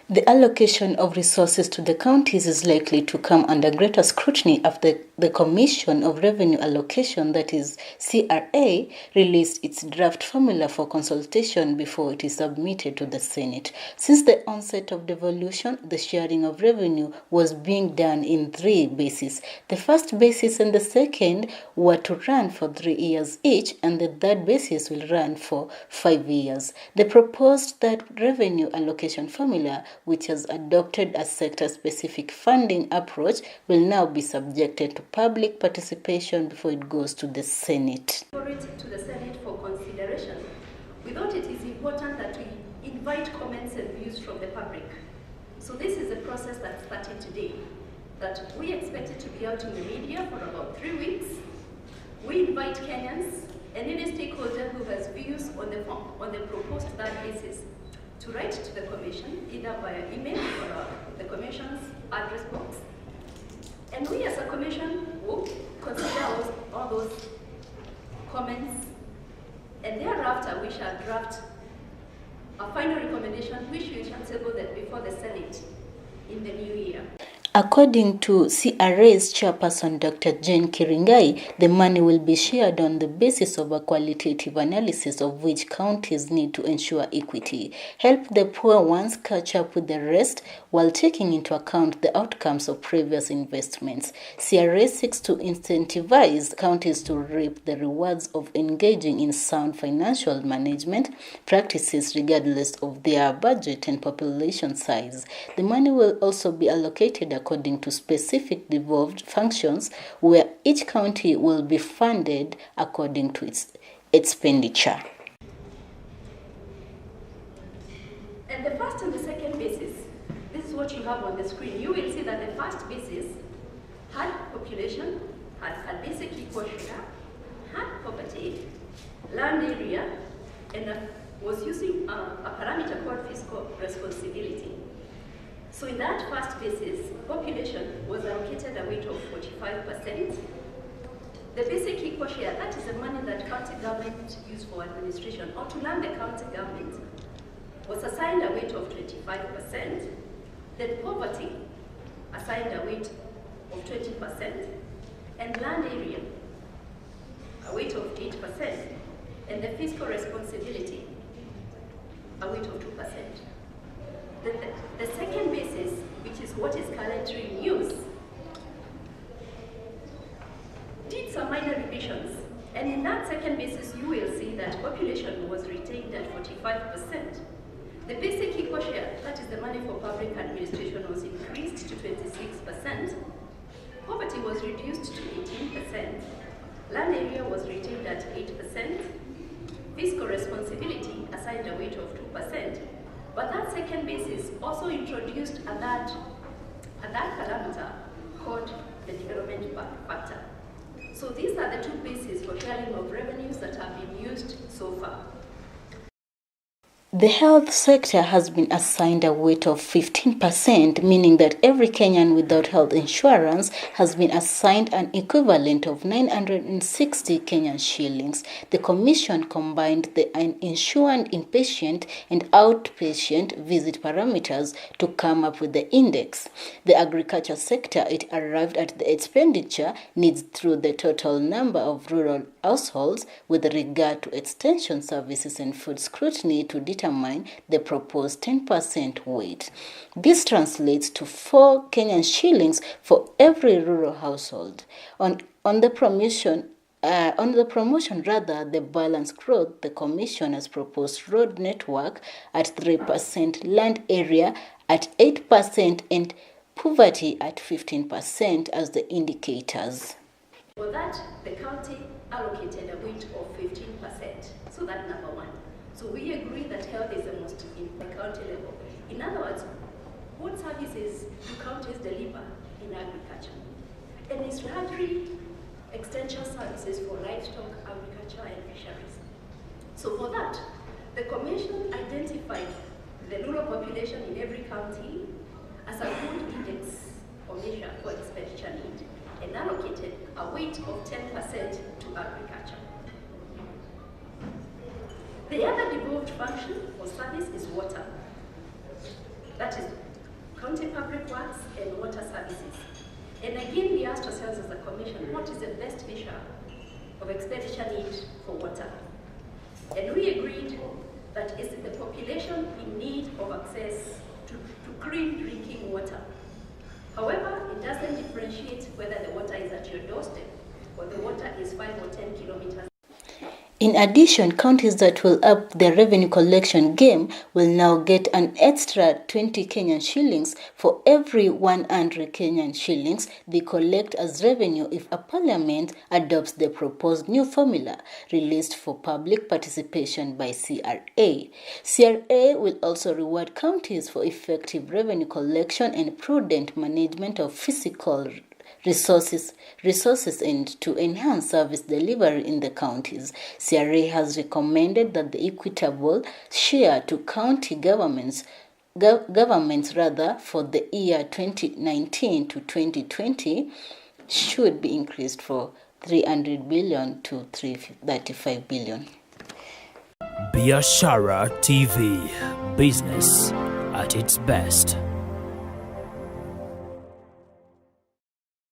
The allocation of resources to the counties is likely to come under greater scrutiny after the Commission of Revenue Allocation, that is CRA, released its draft formula for consultation before it is submitted to the Senate. Since the onset of devolution, the sharing of revenue was being done in 3 bases. The first basis and the second were to run for 3 years each, and the third basis will run for 5 years. The proposed third revenue allocation formula, which has adopted a sector-specific funding approach, will now be subjected to public participation before it goes to the Senate. To the Senate for consideration, we thought it is important that we invite comments and views from the public. So this is a process that started today, that we expect it to be out in the media for about 3 weeks. We invite Kenyans and any stakeholder who has views on the proposed third basis to write to the Commission, either via email or the Commission's address box. And we as a Commission will consider all those comments, and thereafter we shall draft a final recommendation which we shall table that before the Senate in the new year. According to CRA's chairperson, Dr. Jane Kiringai, the money will be shared on the basis of a qualitative analysis of which counties need to ensure equity, help the poor ones catch up with the rest while taking into account the outcomes of previous investments. CRA seeks to incentivize counties to reap the rewards of engaging in sound financial management practices regardless of their budget and population size. The money will also be allocated according to specific devolved functions, where each county will be funded according to its expenditure. And the first and the second basis, this is what you have on the screen. You will see that the first basis had population, had basic equal share, had poverty, land area, and was using a parameter called fiscal responsibility. So in that first basis, population was allocated a weight of 45%. The basic equal share, that is the money that county government use for administration, or to run the county government, was assigned a weight of 25%. Then poverty assigned a weight of 20%, and land area, a weight of 8%, and the fiscal responsibility, a weight of 2%. The second basis, which is what is currently in use, did some minor revisions. And in that second basis, you will see that population was retained at 45%. The basic equal share, that is the money for public administration, was increased to 26%. Poverty was reduced to 18%. Land area was retained at 8%. Fiscal responsibility assigned a weight of 2%. But that second basis also introduced a third parameter called the development factor. So these are the 2 bases for sharing of revenues that have been used so far. The health sector has been assigned a weight of 15%, meaning that every Kenyan without health insurance has been assigned an equivalent of 960 Kenyan shillings. The Commission combined the uninsured inpatient and outpatient visit parameters to come up with the index. The agriculture sector, it arrived at the expenditure needs through the total number of rural households with regard to extension services and food scrutiny to determine the proposed 10% weight. This translates to 4 Kenyan shillings for every rural household. On the promotion, the balanced growth, the Commission has proposed road network at 3%, land area at 8%, and poverty at 15% as the indicators. For that, the county allocated a weight of 15%. So that's number 1. So we agree that health is the most in the county level. In other words, what services do counties deliver in agriculture? And it's largely extension services for livestock, agriculture, and fisheries. So for that, the Commission identified the rural population in every county as a good index or measure for expenditure need, and allocated a weight of 10% to agriculture. The other devolved function or service is water. That is asked ourselves as a commission, what is the best measure of expenditure need for water? And we agreed that it's the population in need of access to clean drinking water. However, it doesn't differentiate whether the water is at your doorstep or the water is 5 or 10 kilometers. In addition, counties that will up their revenue collection game will now get an extra 20 Kenyan shillings for every 100 Kenyan shillings they collect as revenue if a parliament adopts the proposed new formula released for public participation by CRA. CRA will also reward counties for effective revenue collection and prudent management of fiscal resources and to enhance service delivery in the counties. CRA has recommended that the equitable share to county governments for the year 2019 to 2020 should be increased from 300 billion to 335 billion. Biashara TV, business at its best.